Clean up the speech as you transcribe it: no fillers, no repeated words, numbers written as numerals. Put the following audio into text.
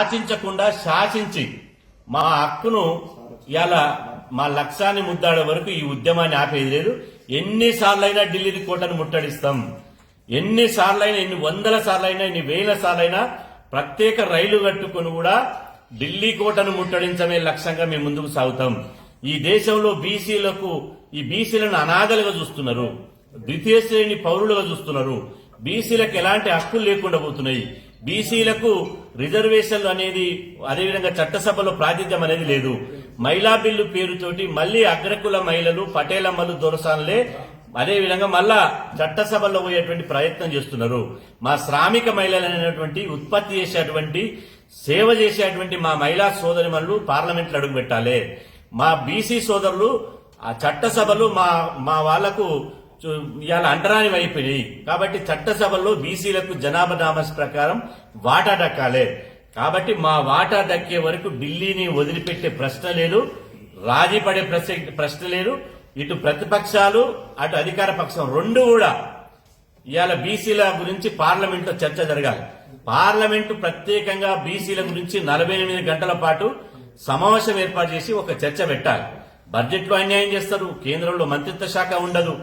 యాచించకుండా శాసించి మా హక్కును ఇలా మా లక్ష్యాన్ని ముద్దాడే వరకు ఈ ఉద్యమాన్ని ఆపేది లేదు. ఎన్నిసార్లైనా ఢిల్లీ కోటను ముట్టడిస్తాం, ఎన్నిసార్లైనా, ఎన్ని వందల సార్లైనా, ఎన్ని వేల సార్లైనా ప్రత్యేక రైలు కట్టుకుని కూడా ఢిల్లీ కోటను ముట్టడించమే లక్ష్యంగా మేము ముందుకు సాగుతాం. ఈ దేశంలో ఈ బీసీలను అనాథలుగా చూస్తున్నారు, ద్వితీయ శ్రేణి పౌరులుగా చూస్తున్నారు. బీసీలకు ఎలాంటి హక్కులు లేకుండా పోతున్నాయి. బీసీలకు రిజర్వేషన్లు అనేది, అదేవిధంగా చట్టసభలో ప్రాతినిధ్యం అనేది లేదు. మహిళా బిల్లు పేరుతోటి మళ్లీ అగ్రకుల మహిళలు, పటేలమ్మలు, దొరసాన్లే అదేవిధంగా మళ్ళా చట్టసభల్లో పోయేటువంటి ప్రయత్నం చేస్తున్నారు. మా శ్రామిక మహిళలు అనేటువంటి ఉత్పత్తి చేసేటువంటి, సేవ చేసేటువంటి మా మహిళా సోదరిమణులు పార్లమెంట్లో అడుగు పెట్టాలి. మా బీసీ సోదరులు ఆ చట్టసభలు మా వాళ్లకు ఇవాళ అంటరాని అయిపోయినాయి. కాబట్టి చట్టసభల్లో బీసీలకు జనాభా నామస్ ప్రకారం వాటా దక్కాలి. కాబట్టి మా వాటా దక్కే వరకు ఢిల్లీని వదిలిపెట్టే ప్రశ్న లేదు, రాజీ పడే ప్రశ్న లేదు. ఇటు ప్రతిపక్షాలు, అటు అధికార పక్షం రెండు కూడా ఇవాళ బీసీల గురించి పార్లమెంట్లో చర్చ జరగాలి. పార్లమెంటు ప్రత్యేకంగా బీసీల గురించి 48 గంటల పాటు సమావేశం ఏర్పాటు చేసి ఒక చర్చ పెట్టాలి. బడ్జెట్లో అన్యాయం చేస్తారు, కేంద్రంలో మంత్రిత్వ శాఖ ఉండదు.